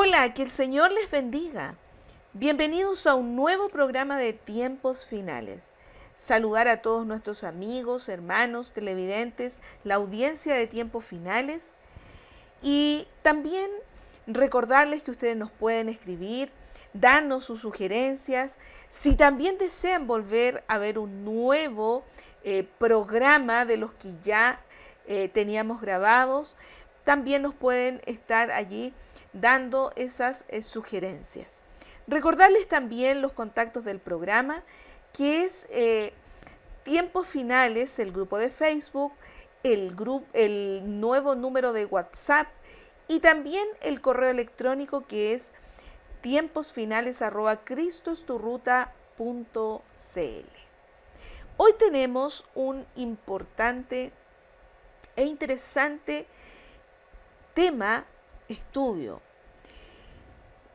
Hola, que el Señor les bendiga. Bienvenidos a un nuevo programa de Tiempos Finales. Saludar a todos nuestros amigos, hermanos, televidentes, la audiencia de Tiempos Finales y también recordarles que ustedes nos pueden escribir, darnos sus sugerencias. Si también desean volver a ver un nuevo programa de los que ya teníamos grabados, también nos pueden estar allí dando esas sugerencias. Recordarles también los contactos del programa, que es Tiempos Finales, el grupo de Facebook, el nuevo número de WhatsApp y también el correo electrónico que es tiemposfinales@cristosturruta.cl. Hoy tenemos un importante e interesante tema estudio.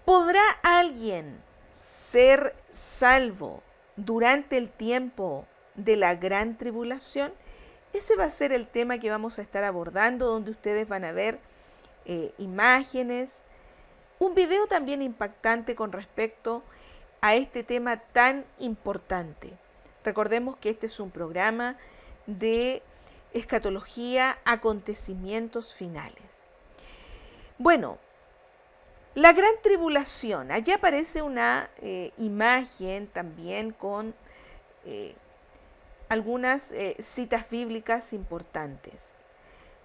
¿Podrá alguien ser salvo durante el tiempo de la gran tribulación? Ese va a ser el tema que vamos a estar abordando, donde ustedes van a ver imágenes, un video también impactante con respecto a este tema tan importante. Recordemos que este es un programa de escatología, acontecimientos finales. Bueno, la gran tribulación. Allí aparece una imagen también con algunas citas bíblicas importantes.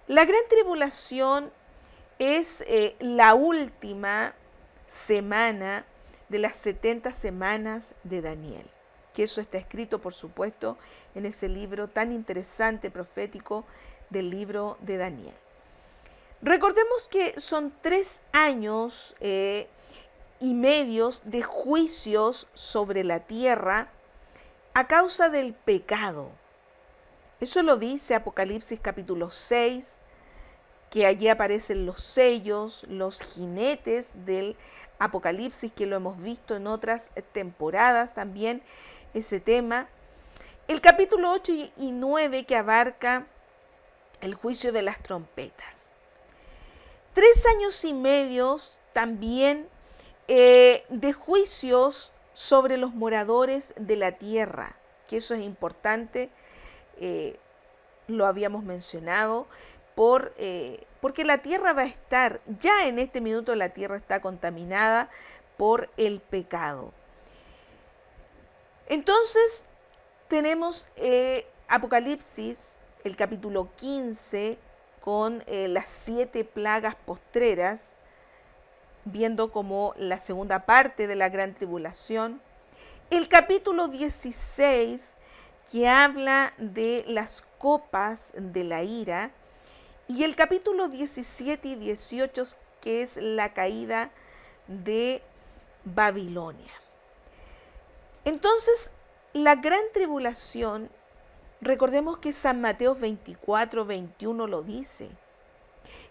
La gran tribulación es la última semana de las 70 semanas de Daniel, que eso está escrito, por supuesto, en ese libro tan interesante, profético, del libro de Daniel. Recordemos que son 3 años y medios de juicios sobre la tierra a causa del pecado. Eso lo dice Apocalipsis capítulo 6, que allí aparecen los sellos, los jinetes del Apocalipsis, que lo hemos visto en otras temporadas también, ese tema. El capítulo 8 y 9, que abarca el juicio de las trompetas. 3 años y medios también de juicios sobre los moradores de la tierra, que eso es importante, lo habíamos mencionado, porque la tierra va a estar, ya en este minuto la tierra está contaminada por el pecado. Entonces tenemos Apocalipsis, el capítulo 15, con las 7 plagas postreras, viendo como la segunda parte de la gran tribulación. El capítulo 16, que habla de las copas de la ira. Y el capítulo 17 y 18, que es la caída de Babilonia. Entonces, la gran tribulación, recordemos que San Mateo 24, 21 lo dice,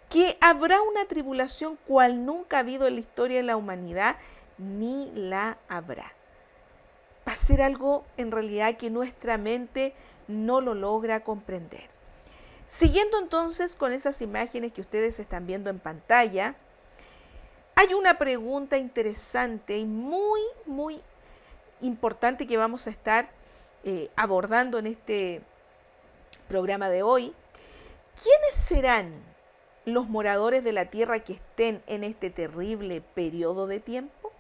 que habrá una tribulación cual nunca ha habido en la historia de la humanidad, ni la habrá. Va a ser algo en realidad que nuestra mente no lo logra comprender. Siguiendo entonces con esas imágenes que ustedes están viendo en pantalla, hay una pregunta interesante y muy importante que vamos a estar abordando en este programa de hoy. ¿Quiénes serán los moradores de la tierra que estén en este terrible periodo de tiempo?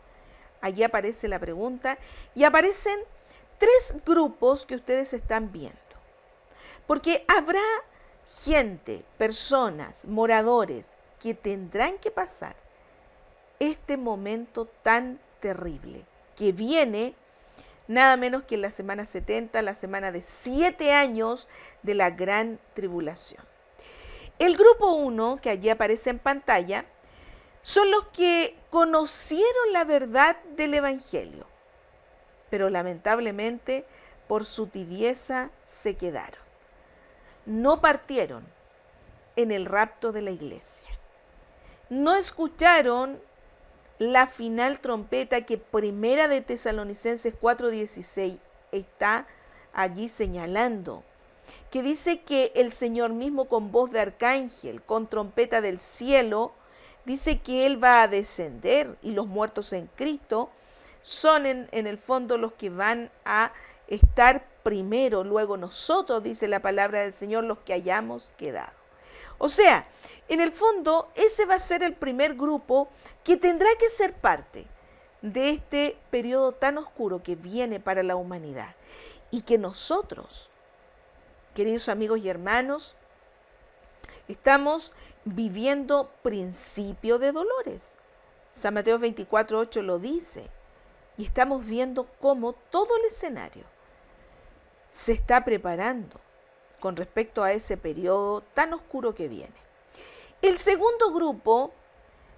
Allí aparece la pregunta y aparecen 3 grupos que ustedes están viendo. Porque habrá gente, personas, moradores que tendrán que pasar este momento tan terrible que viene nada menos que en la semana 70, la semana de 7 años de la gran tribulación. El grupo 1, que allí aparece en pantalla, son los que conocieron la verdad del Evangelio, pero lamentablemente por su tibieza se quedaron. No partieron en el rapto de la iglesia. No escucharon la final trompeta que Primera de Tesalonicenses 4:16 está allí señalando, que dice que el Señor mismo con voz de arcángel, con trompeta del cielo, dice que Él va a descender y los muertos en Cristo son en el fondo los que van a estar primero, luego nosotros, dice la palabra del Señor, los que hayamos quedado. O sea, en el fondo, ese va a ser el primer grupo que tendrá que ser parte de este periodo tan oscuro que viene para la humanidad. Y que nosotros, queridos amigos y hermanos, estamos viviendo principio de dolores. San Mateo 24:8 lo dice. Y estamos viendo cómo todo el escenario se está preparando con respecto a ese periodo tan oscuro que viene. El segundo grupo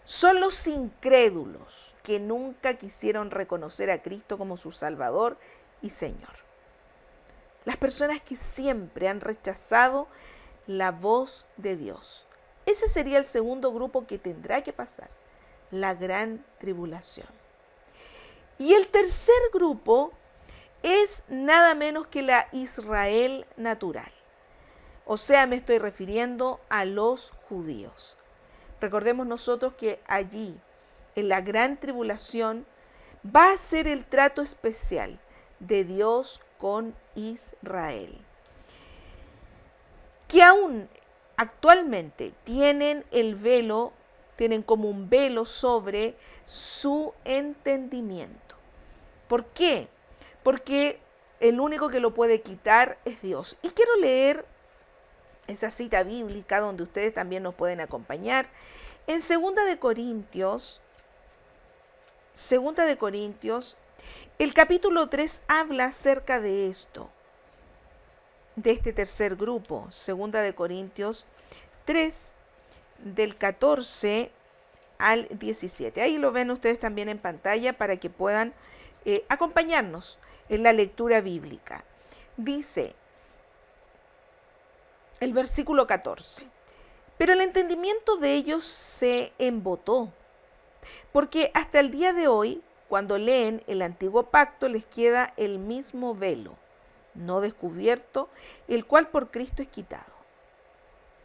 son los incrédulos que nunca quisieron reconocer a Cristo como su Salvador y Señor. Las personas que siempre han rechazado la voz de Dios. Ese sería el segundo grupo que tendrá que pasar, la gran tribulación. Y el tercer grupo es nada menos que la Israel natural. O sea, me estoy refiriendo a los judíos. Recordemos nosotros que allí, en la gran tribulación, va a ser el trato especial de Dios con Israel. Que aún actualmente tienen el velo, tienen como un velo sobre su entendimiento. ¿Por qué? Porque el único que lo puede quitar es Dios. Y quiero leer esa cita bíblica donde ustedes también nos pueden acompañar. En 2 de Corintios, el capítulo 3 habla acerca de esto, de este tercer grupo. 2 de Corintios 3, del 14 al 17. Ahí lo ven ustedes también en pantalla para que puedan acompañarnos en la lectura bíblica. Dice el versículo 14: pero el entendimiento de ellos se embotó, porque hasta el día de hoy, cuando leen el antiguo pacto, les queda el mismo velo, no descubierto, el cual por Cristo es quitado.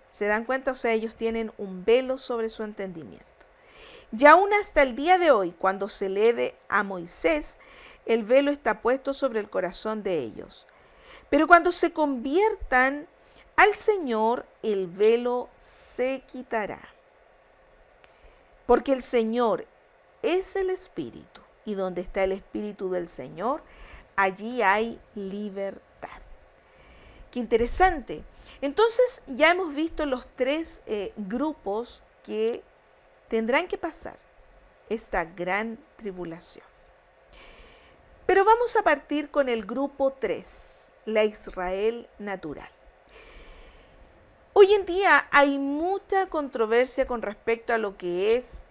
¿Se dan cuenta? O sea, ellos tienen un velo sobre su entendimiento. Y aún hasta el día de hoy, cuando se lee a Moisés, el velo está puesto sobre el corazón de ellos. Pero cuando se conviertan al Señor, el velo se quitará. Porque el Señor es el Espíritu, y donde está el Espíritu del Señor, allí hay libertad. Qué interesante. Entonces ya hemos visto los tres grupos que tendrán que pasar esta gran tribulación. Pero vamos a partir con el grupo 3, la Israel natural. Hoy en día hay mucha controversia con respecto a lo que es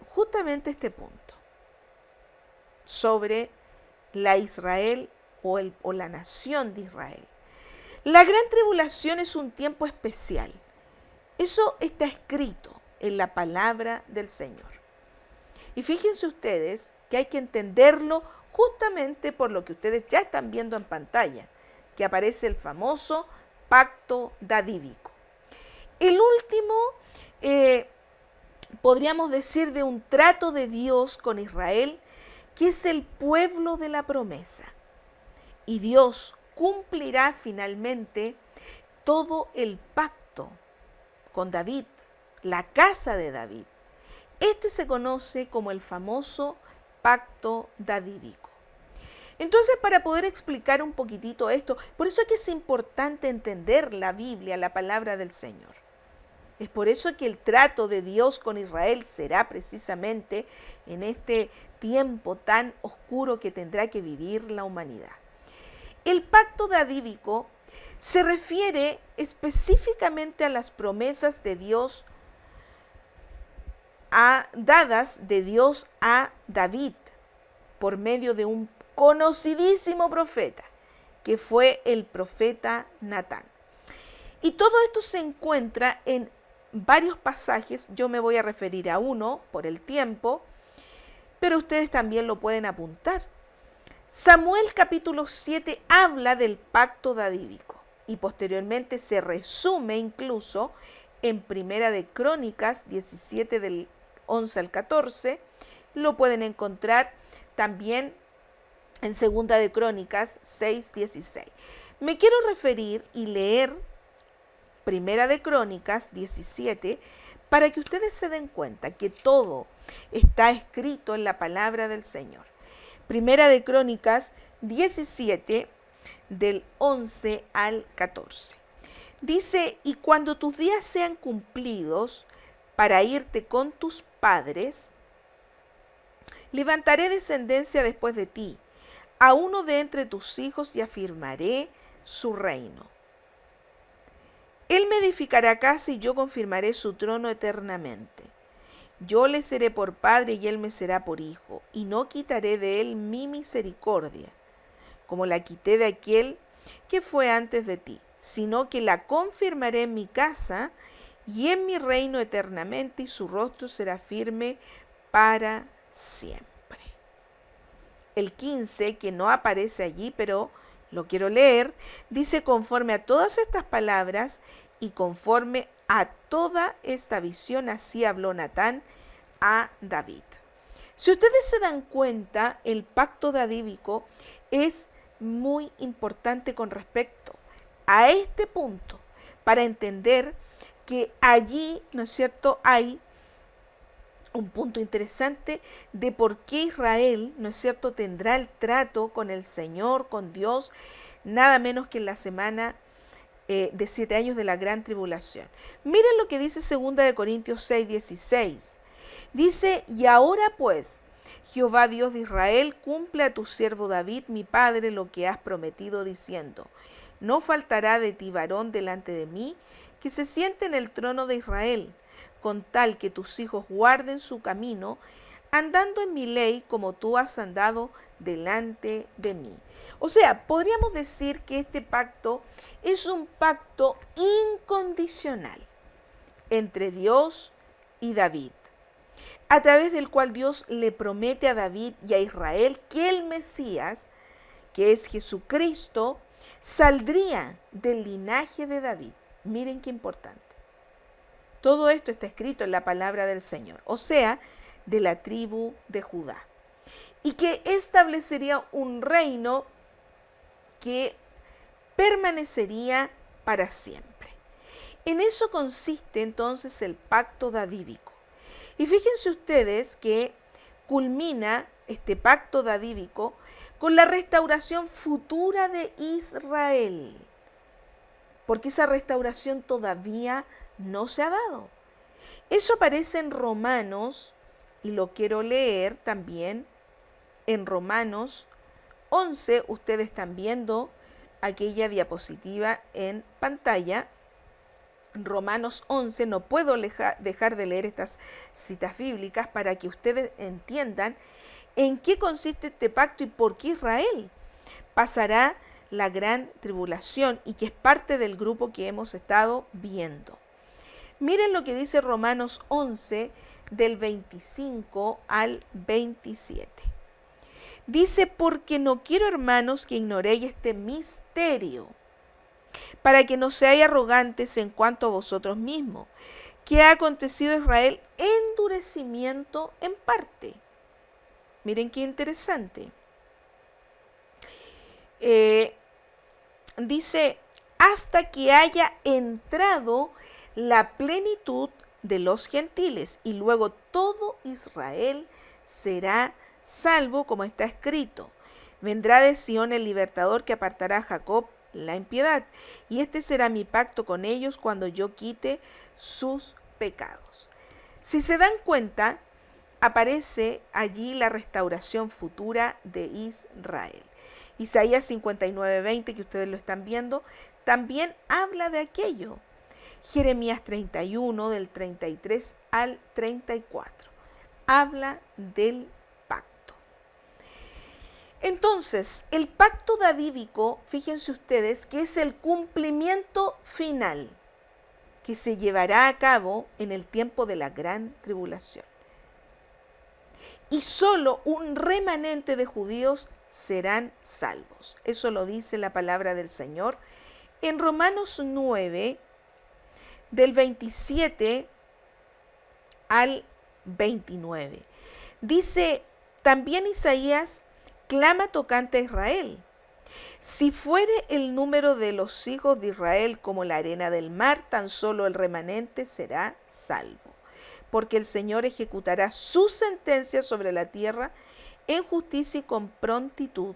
justamente este punto, sobre la Israel o la nación de Israel. La gran tribulación es un tiempo especial. Eso está escrito en la palabra del Señor. Y fíjense ustedes que hay que entenderlo justamente por lo que ustedes ya están viendo en pantalla, que aparece el famoso pacto davídico. El último, podríamos decir, de un trato de Dios con Israel, que es el pueblo de la promesa. Y Dios cumplirá finalmente todo el pacto con David, la casa de David. Este se conoce como el famoso pacto davídico. Entonces, para poder explicar un poquitito esto, por eso es que es importante entender la Biblia, la palabra del Señor. Es por eso que el trato de Dios con Israel será precisamente en este tiempo tan oscuro que tendrá que vivir la humanidad. El pacto davídico se refiere específicamente a las promesas de Dios dadas de Dios a David por medio de un conocidísimo profeta, que fue el profeta Natán. Y todo esto se encuentra en varios pasajes. Yo me voy a referir a uno por el tiempo, pero ustedes también lo pueden apuntar. Samuel capítulo 7 habla del pacto davídico y posteriormente se resume incluso en Primera de Crónicas 17 del 11 al 14. Lo pueden encontrar también en Segunda de Crónicas 6:16. Me quiero referir y leer Primera de Crónicas 17 para que ustedes se den cuenta que todo está escrito en la palabra del Señor. Primera de Crónicas 17 del 11 al 14. Dice: y cuando tus días sean cumplidos para irte con tus padres, levantaré descendencia después de ti, a uno de entre tus hijos, y afirmaré su reino. Él me edificará casa y yo confirmaré su trono eternamente. Yo le seré por padre y él me será por hijo, y no quitaré de él mi misericordia, como la quité de aquel que fue antes de ti, sino que la confirmaré en mi casa y en mi reino eternamente, y su rostro será firme para siempre. El 15, que no aparece allí, pero lo quiero leer, dice: conforme a todas estas palabras y conforme a toda esta visión, así habló Natán a David. Si ustedes se dan cuenta, el pacto davídico es muy importante con respecto a este punto, para entender que allí, ¿no es cierto?, hay un punto interesante de por qué Israel, ¿no es cierto?, tendrá el trato con el Señor, con Dios, nada menos que en la semana de 7 años de la gran tribulación. Miren lo que dice 2 de Corintios 6:16. Dice: y ahora pues, Jehová Dios de Israel, cumple a tu siervo David, mi padre, lo que has prometido, diciendo: no faltará de ti varón delante de mí, que se siente en el trono de Israel, con tal que tus hijos guarden su camino, andando en mi ley como tú has andado delante de mí. O sea, podríamos decir que este pacto es un pacto incondicional entre Dios y David, a través del cual Dios le promete a David y a Israel que el Mesías, que es Jesucristo, saldría del linaje de David. Miren qué importante. Todo esto está escrito en la palabra del Señor, o sea, de la tribu de Judá, y que establecería un reino que permanecería para siempre. En eso consiste entonces el pacto davídico. Y fíjense ustedes que culmina este pacto davídico con la restauración futura de Israel, porque esa restauración todavía no se ha dado. Eso aparece en Romanos, y lo quiero leer también en Romanos 11. Ustedes están viendo aquella diapositiva en pantalla. Romanos 11, no puedo dejar de leer estas citas bíblicas para que ustedes entiendan en qué consiste este pacto y por qué Israel pasará la gran tribulación, y que es parte del grupo que hemos estado viendo. Miren lo que dice Romanos 11, del 25 al 27. Dice: porque no quiero, hermanos, que ignoréis este misterio, para que no seáis arrogantes en cuanto a vosotros mismos, que ha acontecido a Israel endurecimiento en parte. Miren qué interesante. Dice: hasta que haya entrado la plenitud de los gentiles, y luego todo Israel será salvo, como está escrito: vendrá de Sión el libertador, que apartará a Jacob la impiedad, y este será mi pacto con ellos cuando yo quite sus pecados. Si se dan cuenta, aparece allí la restauración futura de Israel. Isaías 59:20, que ustedes lo están viendo, también habla de aquello. Jeremías 31, del 33 al 34, habla del pacto. Entonces, el pacto davídico, fíjense ustedes, que es el cumplimiento final que se llevará a cabo en el tiempo de la gran tribulación. Y solo un remanente de judíos serán salvos. Eso lo dice la palabra del Señor en Romanos 9, del 27 al 29. Dice también Isaías, clama tocante a Israel. Si fuere el número de los hijos de Israel como la arena del mar, tan solo el remanente será salvo. Porque el Señor ejecutará su sentencia sobre la tierra en justicia y con prontitud.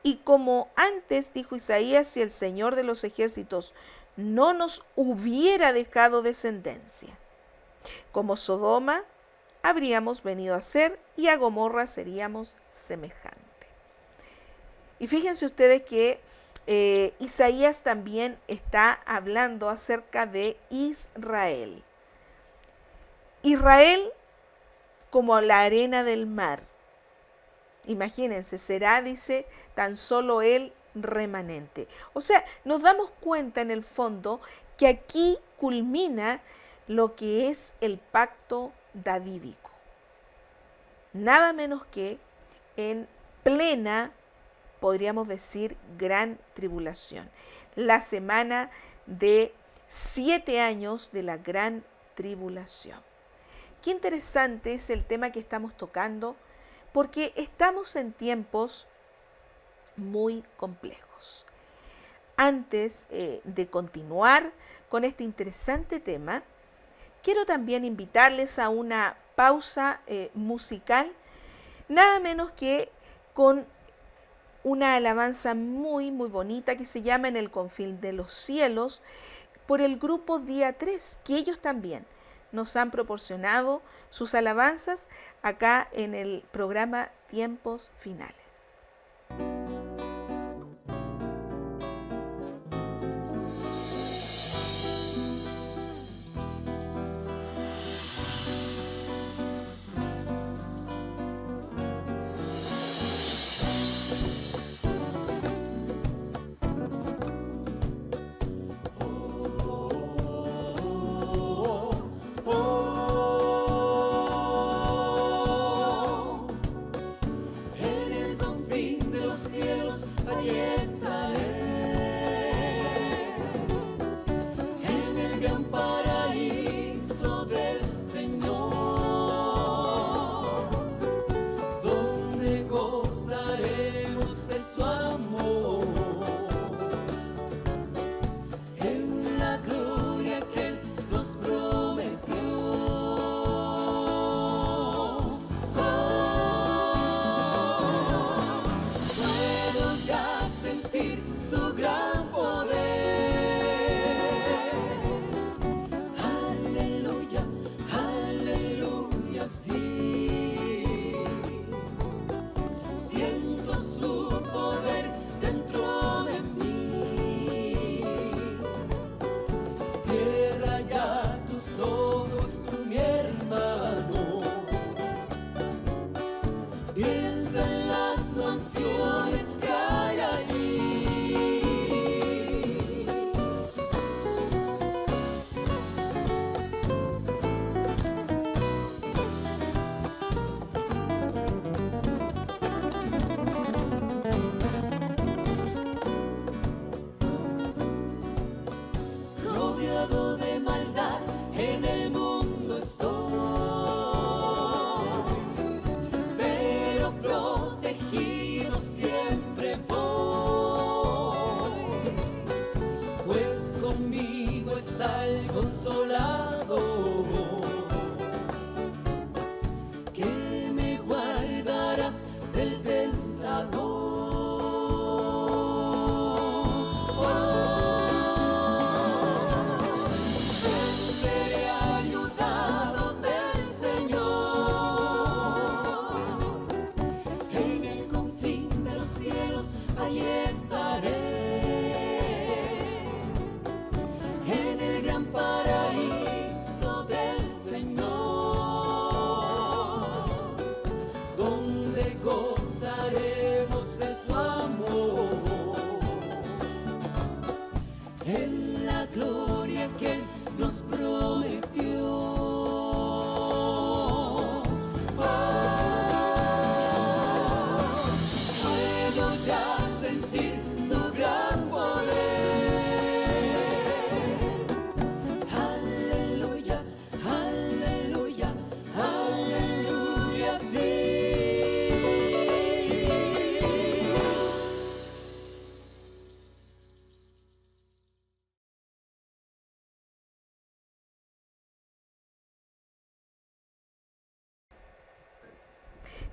Y como antes dijo Isaías, si el Señor de los ejércitos no nos hubiera dejado descendencia, como Sodoma habríamos venido a ser y a Gomorra seríamos semejantes. Y fíjense ustedes que Isaías también está hablando acerca de Israel. Israel como la arena del mar. Imagínense, será, dice, tan solo el remanente. O sea, nos damos cuenta en el fondo que aquí culmina lo que es el pacto davídico. Nada menos que en plena, podríamos decir, gran tribulación. La semana de 7 años de la gran tribulación. Qué interesante es el tema que estamos tocando, porque estamos en tiempos muy complejos. Antes de continuar con este interesante tema, quiero también invitarles a una pausa musical, nada menos que con una alabanza muy bonita que se llama En el confín de los cielos, por el grupo Día 3, que ellos también nos han proporcionado sus alabanzas acá en el programa Tiempos Finales.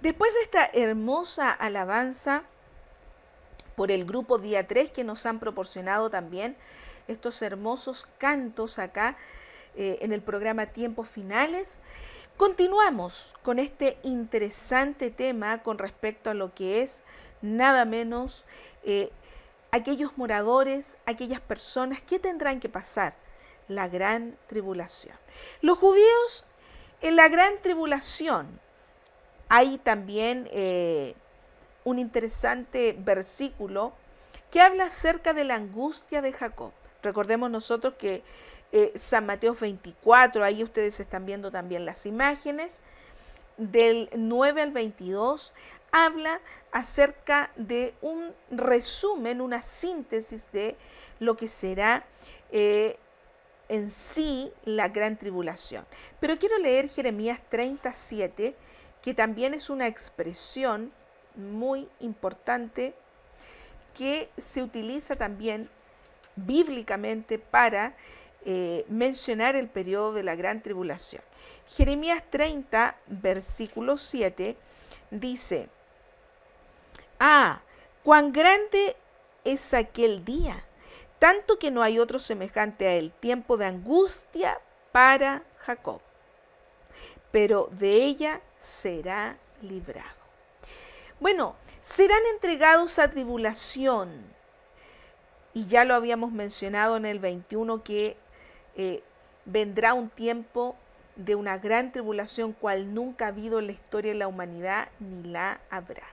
Después de esta hermosa alabanza por el grupo Día 3 que nos han proporcionado también estos hermosos cantos acá en el programa Tiempos Finales, continuamos con este interesante tema con respecto a lo que es nada menos aquellos moradores, aquellas personas que tendrán que pasar la gran tribulación. Los judíos en la gran tribulación, hay también un interesante versículo que habla acerca de la angustia de Jacob. Recordemos nosotros que San Mateo 24, ahí ustedes están viendo también las imágenes, del 9 al 22, habla acerca de un resumen, una síntesis de lo que será en sí la gran tribulación. Pero quiero leer Jeremías 37, que también es una expresión muy importante que se utiliza también bíblicamente para mencionar el periodo de la gran tribulación. Jeremías 30, versículo 7, dice: cuán grande es aquel día, tanto que no hay otro semejante a él, tiempo de angustia para Jacob, pero de ella será librado. Bueno, serán entregados a tribulación, y ya lo habíamos mencionado en el 21 que vendrá un tiempo de una gran tribulación cual nunca ha habido en la historia de la humanidad ni la habrá.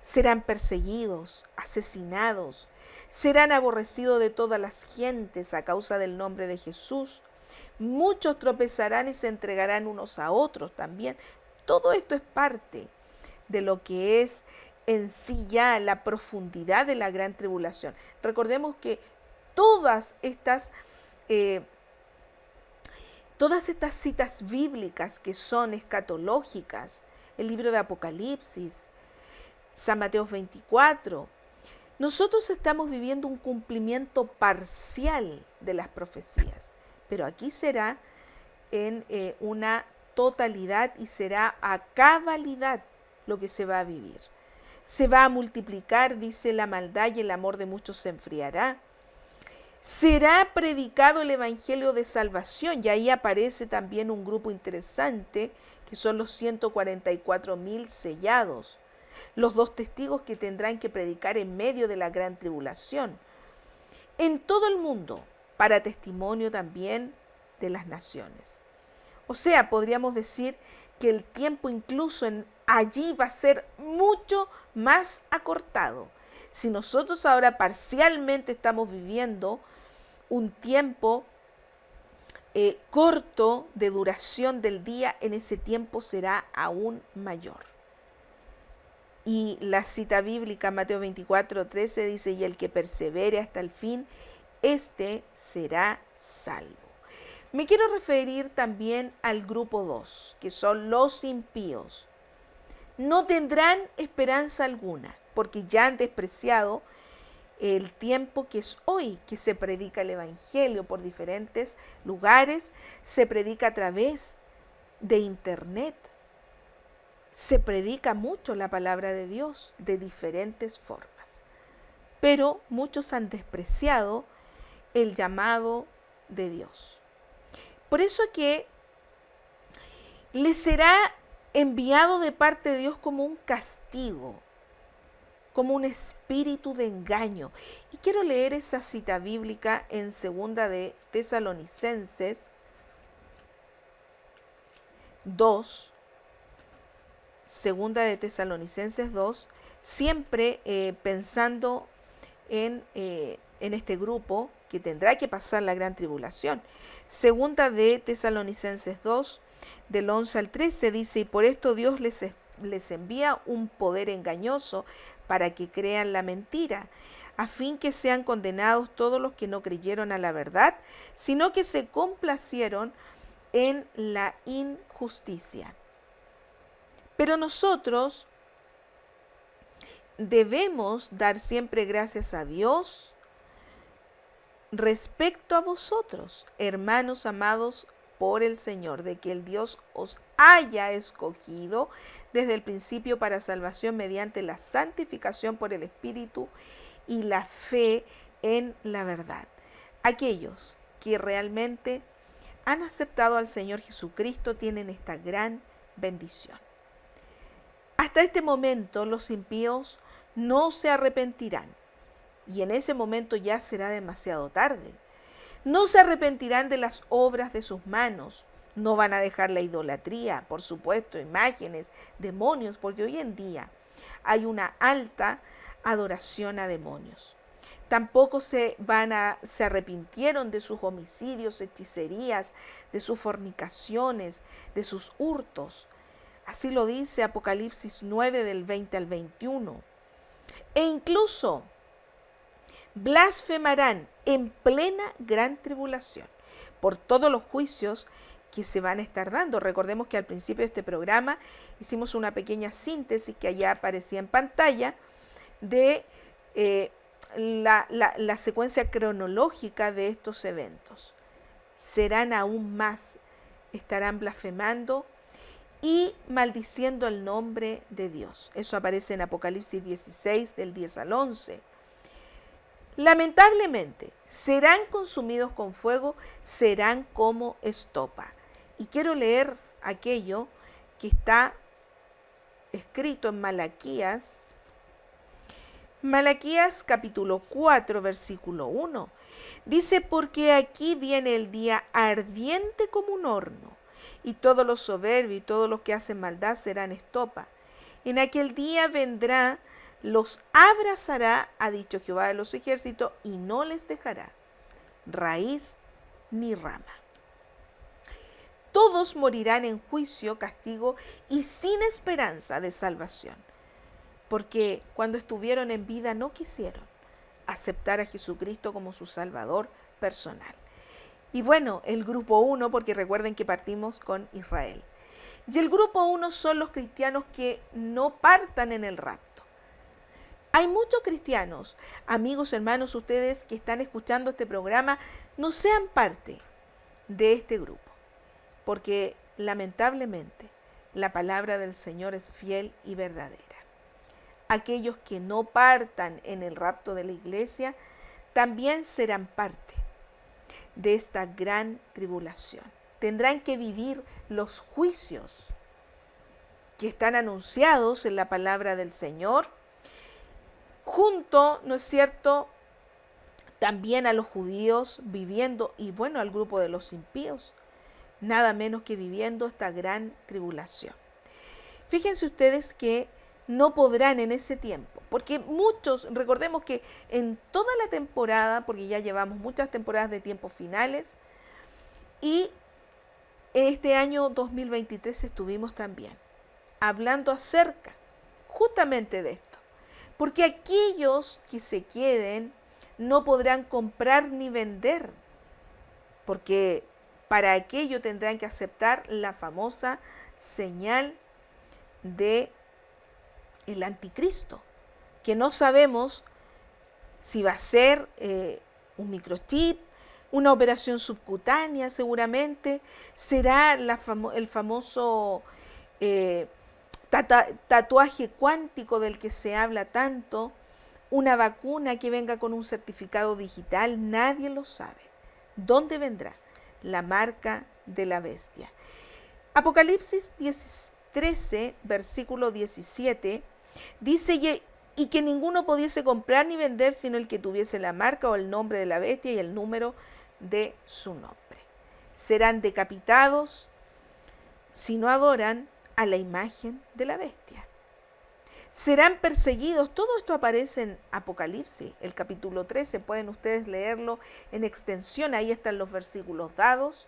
Serán perseguidos, asesinados, serán aborrecidos de todas las gentes a causa del nombre de Jesús. Muchos tropezarán y se entregarán unos a otros también. Todo esto es parte de lo que es en sí ya la profundidad de la gran tribulación. Recordemos que todas estas citas bíblicas que son escatológicas, el libro de Apocalipsis, San Mateo 24, nosotros estamos viviendo un cumplimiento parcial de las profecías, pero aquí será en una totalidad y será a cabalidad lo que se va a vivir. Se va a multiplicar, dice, la maldad y el amor de muchos se enfriará. Será predicado el evangelio de salvación, y ahí aparece también un grupo interesante que son los 144,000 sellados, los 2 testigos que tendrán que predicar en medio de la gran tribulación, en todo el mundo, para testimonio también de las naciones. O sea, podríamos decir que el tiempo incluso allí va a ser mucho más acortado. Si nosotros ahora parcialmente estamos viviendo un tiempo corto de duración del día, en ese tiempo será aún mayor. Y la cita bíblica, Mateo 24:13, dice: y el que persevere hasta el fin, éste será salvo. Me quiero referir también al grupo 2, que son los impíos. No tendrán esperanza alguna, porque ya han despreciado el tiempo que es hoy, que se predica el evangelio por diferentes lugares, se predica a través de internet, se predica mucho la palabra de Dios de diferentes formas, pero muchos han despreciado el llamado de Dios. Por eso que les será enviado de parte de Dios como un castigo, como un espíritu de engaño. Y quiero leer esa cita bíblica en Segunda de Tesalonicenses 2, Segunda de Tesalonicenses 2, siempre pensando en este grupo que tendrá que pasar la gran tribulación. Segunda de Tesalonicenses 2, del 11 al 13, dice: y por esto Dios les envía un poder engañoso para que crean la mentira, a fin que sean condenados todos los que no creyeron a la verdad, sino que se complacieron en la injusticia. Pero nosotros debemos dar siempre gracias a Dios respecto a vosotros, hermanos amados, por el Señor, de que el Dios os haya escogido desde el principio para salvación mediante la santificación por el Espíritu y la fe en la verdad. Aquellos que realmente han aceptado al Señor Jesucristo tienen esta gran bendición. Hasta este momento los impíos no se arrepentirán y en ese momento ya será demasiado tarde. No se arrepentirán de las obras de sus manos, no van a dejar la idolatría, por supuesto, imágenes, demonios, porque hoy en día hay una alta adoración a demonios. Tampoco se arrepintieron de sus homicidios, hechicerías, de sus fornicaciones, de sus hurtos. Así lo dice Apocalipsis 9 del 20 al 21. E incluso blasfemarán en plena gran tribulación por todos los juicios que se van a estar dando. Recordemos que al principio de este programa hicimos una pequeña síntesis que allá aparecía en pantalla de la secuencia cronológica de estos eventos. Serán aún más, estarán blasfemando y maldiciendo el nombre de Dios. Eso aparece en Apocalipsis 16 del 10 al 11. Lamentablemente, serán consumidos con fuego, serán como estopa. Y quiero leer aquello que está escrito en Malaquías capítulo 4, versículo 1. Dice, porque aquí viene el día ardiente como un horno, y todos los soberbios y todos los que hacen maldad serán estopa. En aquel día vendrá, los abrazará, ha dicho Jehová de los ejércitos, y no les dejará raíz ni rama. Todos morirán en juicio, castigo y sin esperanza de salvación, porque cuando estuvieron en vida no quisieron aceptar a Jesucristo como su Salvador personal. Y bueno, el grupo 1, porque recuerden que partimos con Israel. Y el grupo 1 son los cristianos que no partan en el rapto. Hay muchos cristianos, amigos, hermanos, ustedes que están escuchando este programa, no sean parte de este grupo, porque lamentablemente la palabra del Señor es fiel y verdadera. Aquellos que no partan en el rapto de la iglesia también serán parte de esta gran tribulación. Tendrán que vivir los juicios que están anunciados en la palabra del Señor, junto, ¿no es cierto?, también a los judíos viviendo, y bueno, al grupo de los impíos, nada menos que viviendo esta gran tribulación. Fíjense ustedes que no podrán en ese tiempo, porque muchos, recordemos que en toda la temporada, porque ya llevamos muchas temporadas de tiempos finales, y este año 2023 estuvimos también hablando acerca justamente de esto, porque aquellos que se queden no podrán comprar ni vender, porque para aquello tendrán que aceptar la famosa señal de el anticristo, que no sabemos si va a ser un microchip, una operación subcutánea seguramente, será el famoso tatuaje cuántico del que se habla tanto, una vacuna que venga con un certificado digital, nadie lo sabe. ¿Dónde vendrá? La marca de la bestia. Apocalipsis 13, versículo 17, dice, y que ninguno pudiese comprar ni vender sino el que tuviese la marca o el nombre de la bestia y el número de su nombre. Serán decapitados si no adoran a la imagen de la bestia. Serán perseguidos, todo esto aparece en Apocalipsis, el capítulo 13, pueden ustedes leerlo en extensión, ahí están los versículos dados.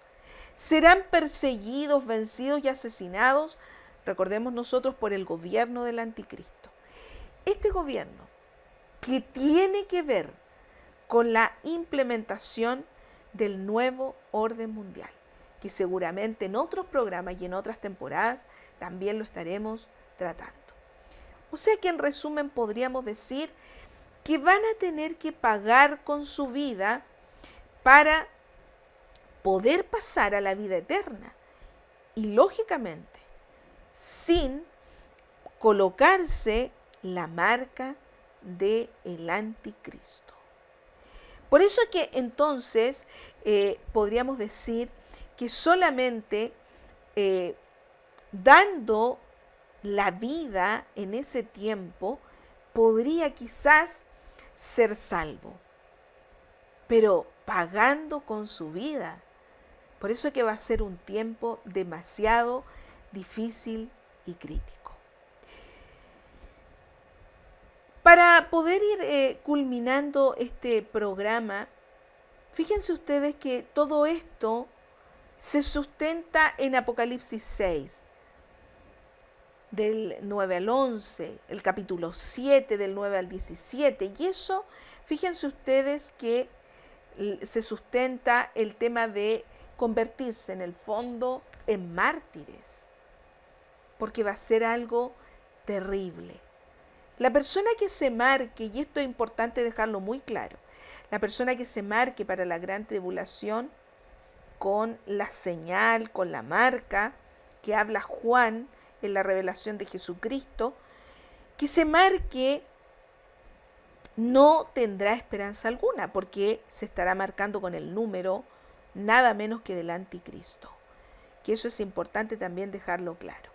Serán perseguidos, vencidos y asesinados, recordemos nosotros, por el gobierno del anticristo. Este gobierno que tiene que ver con la implementación del nuevo orden mundial, que seguramente en otros programas y en otras temporadas también lo estaremos tratando. O sea que en resumen podríamos decir que van a tener que pagar con su vida para poder pasar a la vida eterna. Y lógicamente, sin colocarse la marca del anticristo. Por eso que entonces podríamos decir que solamente dando la vida en ese tiempo podría quizás ser salvo, pero pagando con su vida. Por eso que va a ser un tiempo demasiado difícil y crítico. Para poder ir culminando este programa, fíjense ustedes que todo esto se sustenta en Apocalipsis 6, del 9 al 11, el capítulo 7 del 9 al 17, y eso, fíjense ustedes que se sustenta el tema de convertirse en el fondo en mártires, porque va a ser algo terrible. La persona que se marque, y esto es importante dejarlo muy claro, la persona que se marque para la gran tribulación con la señal, con la marca que habla Juan en la revelación de Jesucristo, que se marque no tendrá esperanza alguna, porque se estará marcando con el número nada menos que del anticristo. Que eso es importante también dejarlo claro.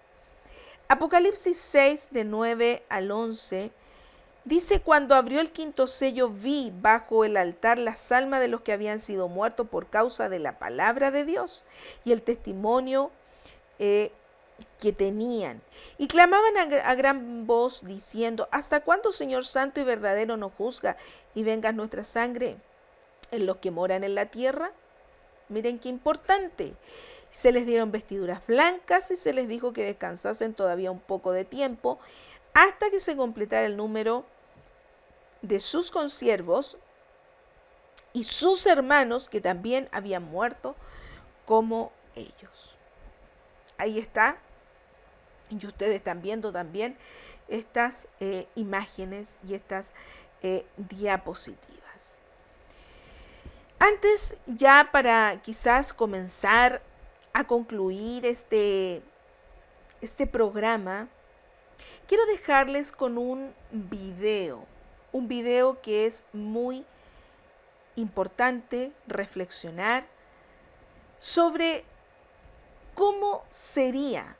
Apocalipsis 6, de 9 al 11, dice: cuando abrió el quinto sello, vi bajo el altar las almas de los que habían sido muertos por causa de la palabra de Dios y el testimonio que tenían. Y clamaban a gran voz diciendo: ¿hasta cuándo, Señor santo y verdadero, nos juzga y venga nuestra sangre en los que moran en la tierra? Miren qué importante. Se les dieron vestiduras blancas y se les dijo que descansasen todavía un poco de tiempo hasta que se completara el número de sus consiervos y sus hermanos que también habían muerto como ellos. Ahí está. Y ustedes están viendo también estas imágenes y estas diapositivas. Antes, ya para quizás comenzar a concluir este programa, quiero dejarles con un video que es muy importante reflexionar sobre cómo sería,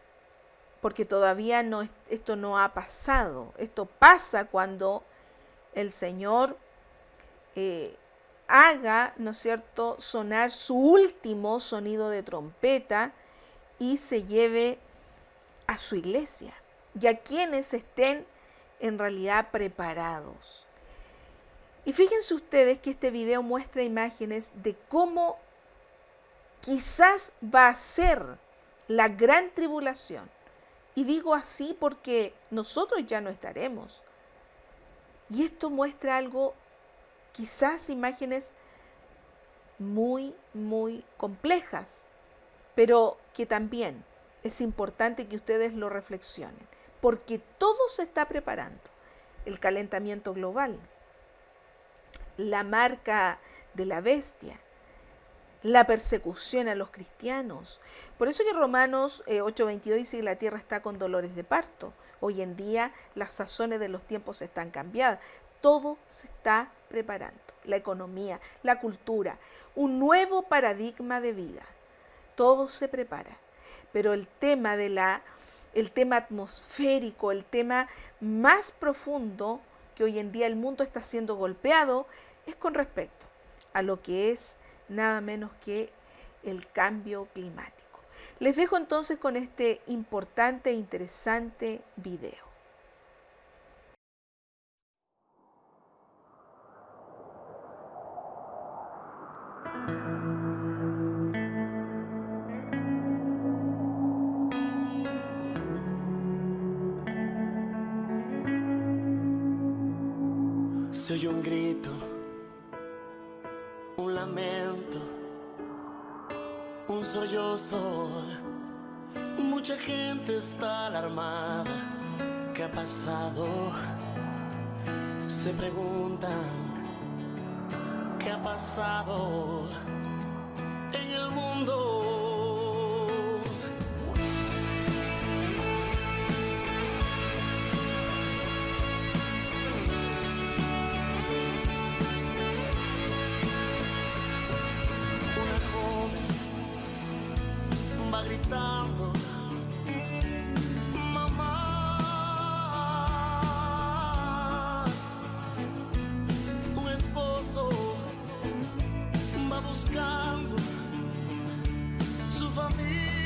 porque todavía esto no ha pasado. Esto pasa cuando el Señor haga, ¿no es cierto?, sonar su último sonido de trompeta y se lleve a su iglesia y a quienes estén en realidad preparados. Y fíjense ustedes que este video muestra imágenes de cómo quizás va a ser la gran tribulación. Y digo así porque nosotros ya no estaremos. Y esto muestra algo, quizás imágenes muy, muy complejas, pero que también es importante que ustedes lo reflexionen, porque todo se está preparando. El calentamiento global, la marca de la bestia, la persecución a los cristianos. Por eso que Romanos 8:22 dice que la tierra está con dolores de parto. Hoy en día las sazones de los tiempos están cambiadas. Todo se está preparando. La economía, la cultura, un nuevo paradigma de vida. Todo se prepara. Pero el tema atmosférico, el tema más profundo que hoy en día el mundo está siendo golpeado es con respecto a lo que es nada menos que el cambio climático. Les dejo entonces con este importante e interesante video. Se oye un grito, un lamento, un sollozo. Mucha gente está alarmada. ¿Qué ha pasado? Se preguntan, ¿qué ha pasado? En el mundo. Una joven va gritando, mamá. Un esposo va buscando su familia.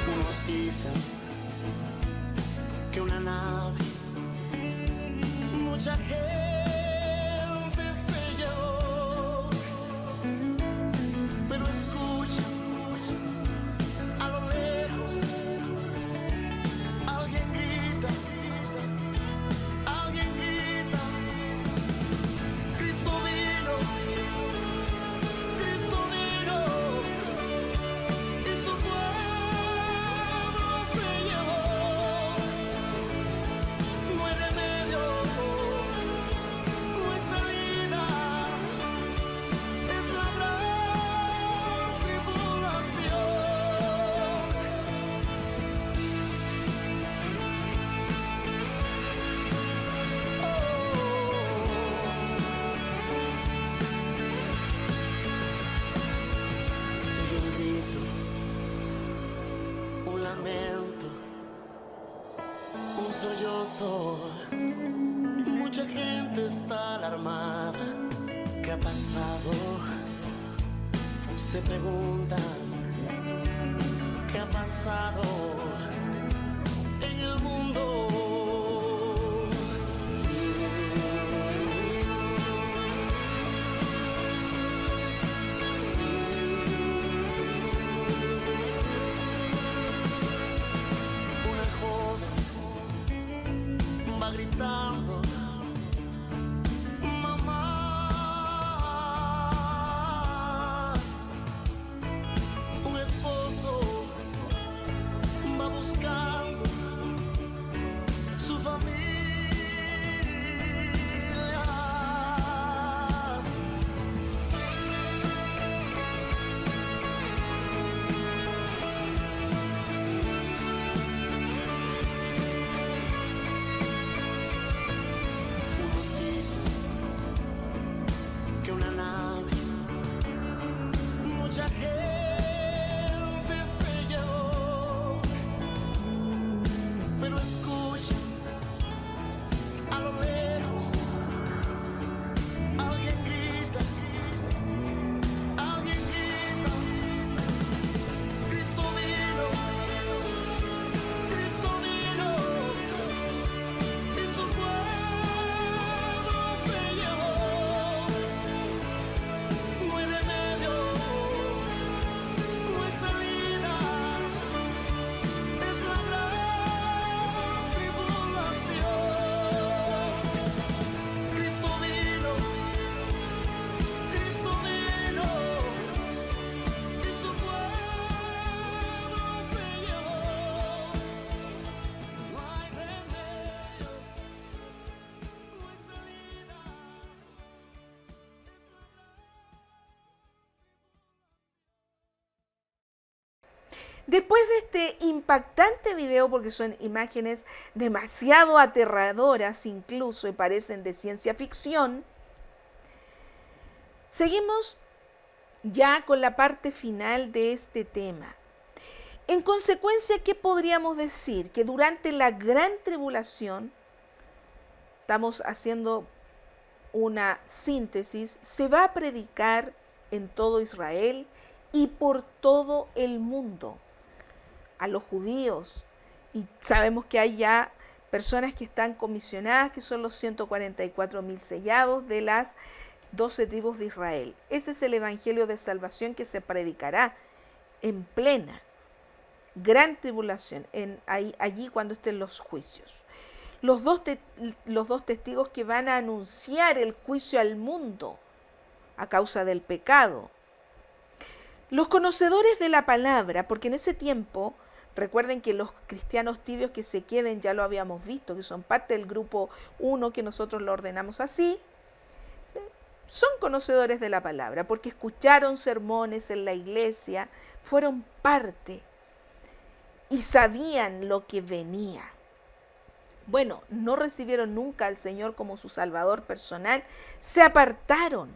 Unos dicen que una nave, mucha gente se llevó, pero escucha a lo lejos, alguien grita, Cristo vino, y su pueblo se llevó. No hay remedio, no hay salida, es la gran tribulación. Sigue un grito, un lamento, un sollozo. Mucha gente está alarmada. ¿Qué ha pasado? Se preguntan. ¿Qué ha pasado en el mundo? Una joven va gritando, mamá. Un esposo va buscando su familia. Unos dicen que una nave, mucha gente se llevó, pero escucha a lo lejos, alguien grita, Cristo vino, y su pueblo se llevó. No hay remedio, no hay salida, es la gran tribulación. Cristo vino, y su pueblo se llevó. No hay remedio, no hay salida. Después de este impactante video, porque son imágenes demasiado aterradoras incluso y parecen de ciencia ficción, seguimos ya con la parte final de este tema. En consecuencia, ¿qué podríamos decir? Que durante la gran tribulación, estamos haciendo una síntesis, se va a predicar en todo Israel y por todo el mundo a los judíos. Y sabemos que hay ya personas que están comisionadas, que son los 144.000 sellados de las 12 tribus de Israel. Ese es el evangelio de salvación que se predicará en plena gran tribulación, allí cuando estén los juicios. Los dos testigos que van a anunciar el juicio al mundo a causa del pecado. Los conocedores de la palabra, porque en ese tiempo, recuerden que los cristianos tibios que se queden, ya lo habíamos visto, que son parte del grupo 1, que nosotros lo ordenamos así, ¿sí? Son conocedores de la palabra, porque escucharon sermones en la iglesia, fueron parte y sabían lo que venía. Bueno, no recibieron nunca al Señor como su Salvador personal, se apartaron,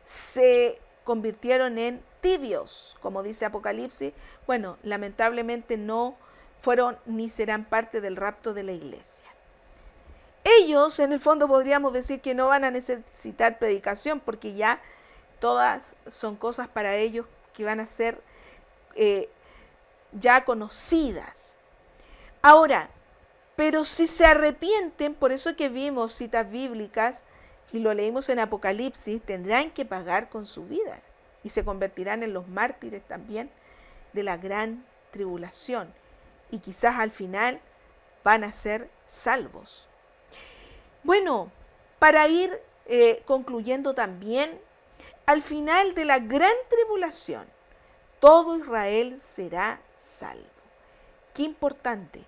se convirtieron en tibios, como dice Apocalipsis. Bueno, lamentablemente no fueron ni serán parte del rapto de la iglesia. Ellos, en el fondo, podríamos decir que no van a necesitar predicación, porque ya todas son cosas para ellos que van a ser ya conocidas. Ahora, pero si se arrepienten, por eso que vimos citas bíblicas y lo leímos en Apocalipsis, tendrán que pagar con su vida y se convertirán en los mártires también de la gran tribulación. Y quizás al final van a ser salvos. Bueno, para ir concluyendo también, al final de la gran tribulación, todo Israel será salvo. Qué importante.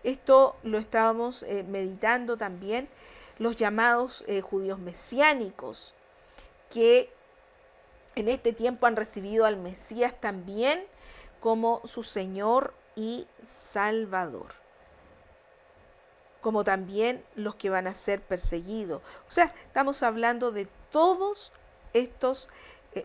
Esto lo estábamos meditando también, los llamados judíos mesiánicos, que en este tiempo han recibido al Mesías también como su Señor y Salvador, como también los que van a ser perseguidos. O sea, estamos hablando de todos estos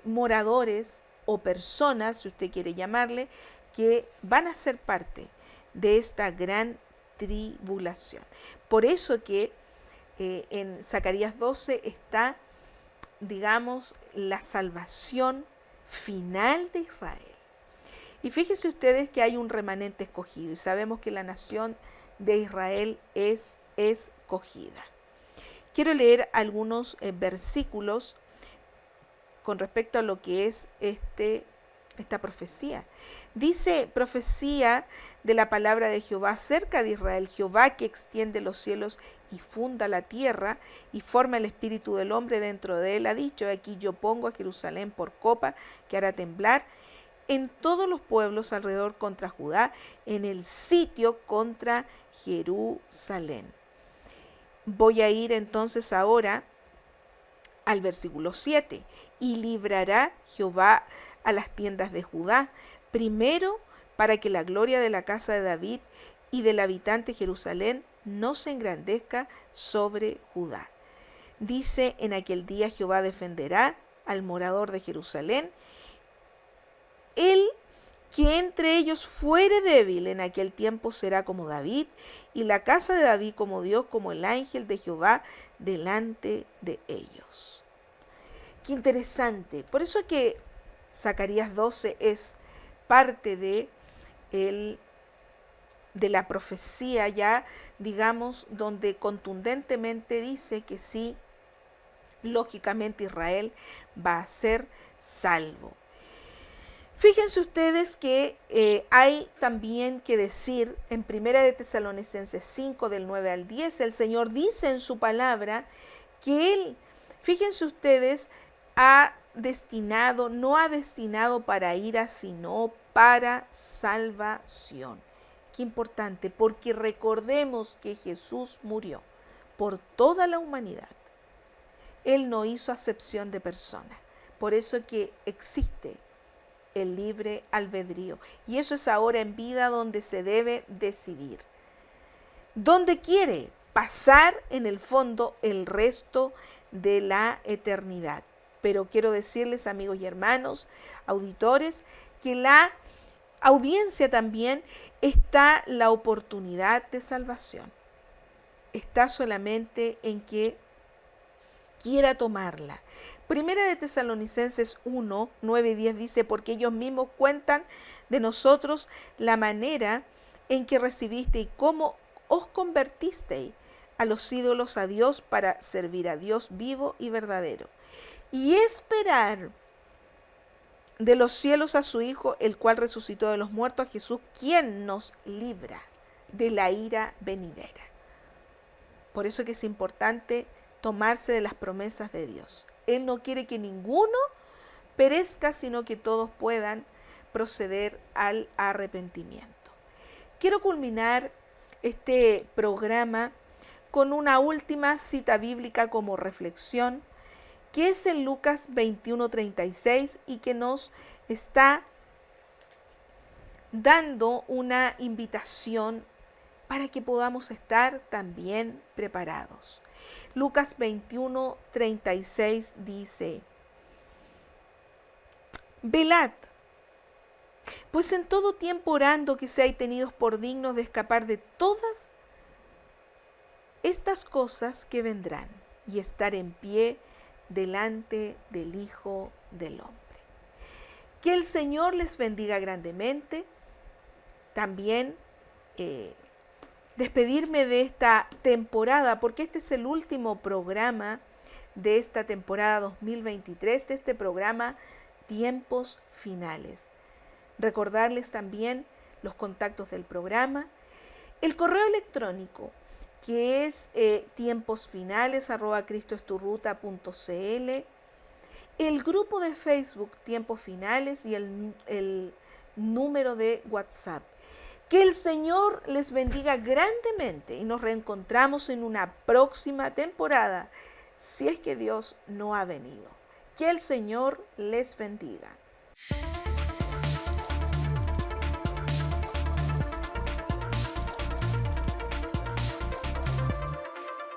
moradores o personas, si usted quiere llamarle, que van a ser parte de esta gran tribulación. Por eso que en Zacarías 12 está, digamos, la salvación final de Israel. Y fíjense ustedes que hay un remanente escogido y sabemos que la nación de Israel es escogida. Quiero leer algunos versículos con respecto a lo que es esta profecía. Dice profecía de la palabra de Jehová acerca de Israel: Jehová, que extiende los cielos y funda la tierra y forma el espíritu del hombre dentro de él, ha dicho: aquí yo pongo a Jerusalén por copa que hará temblar en todos los pueblos alrededor contra Judá, en el sitio contra Jerusalén. Voy a ir entonces ahora al versículo 7. Y librará Jehová a las tiendas de Judá, primero para que la gloria de la casa de David y del habitante Jerusalén no se engrandezca sobre Judá. Dice: en aquel día Jehová defenderá al morador de Jerusalén. El que entre ellos fuere débil en aquel tiempo será como David, y la casa de David como Dios, como el ángel de Jehová delante de ellos. Qué interesante. Por eso que Zacarías 12 es parte de la profecía ya, digamos, donde contundentemente dice que sí, lógicamente Israel va a ser salvo. Fíjense ustedes que hay también que decir en 1 de Tesalonicenses 5, del 9 al 10, el Señor dice en su palabra que Él, fíjense ustedes, no ha destinado para ira, sino para salvación. Qué importante, porque recordemos que Jesús murió por toda la humanidad. Él no hizo acepción de persona. Por eso que existe el libre albedrío. Y eso es ahora en vida donde se debe decidir. Donde quiere pasar en el fondo el resto de la eternidad. Pero quiero decirles, amigos y hermanos, auditores, que la audiencia también está la oportunidad de salvación. Está solamente en que quiera tomarla. Primera de Tesalonicenses 1, 9 y 10 dice: porque ellos mismos cuentan de nosotros la manera en que recibisteis y cómo os convertisteis a los ídolos, a Dios, para servir a Dios vivo y verdadero, y esperar de los cielos a su Hijo, el cual resucitó de los muertos, a Jesús, quien nos libra de la ira venidera. Por eso que es importante tomarse de las promesas de Dios. Él no quiere que ninguno perezca, sino que todos puedan proceder al arrepentimiento. Quiero culminar este programa con una última cita bíblica como reflexión, que es en Lucas 21:36 y que nos está dando una invitación para que podamos estar también preparados. Lucas 21:36 dice: velad, pues en todo tiempo orando que seáis tenidos por dignos de escapar de todas estas cosas que vendrán y estar en pie delante del Hijo del Hombre. Que el Señor les bendiga grandemente. También despedirme de esta temporada, porque este es el último programa de esta temporada 2023, de este programa Tiempos Finales. Recordarles también los contactos del programa, el correo electrónico que es tiemposfinales@cristoesturruta.cl, el grupo de Facebook Tiempos Finales y el número de WhatsApp. Que el Señor les bendiga grandemente y nos reencontramos en una próxima temporada, si es que Dios no ha venido. Que el Señor les bendiga.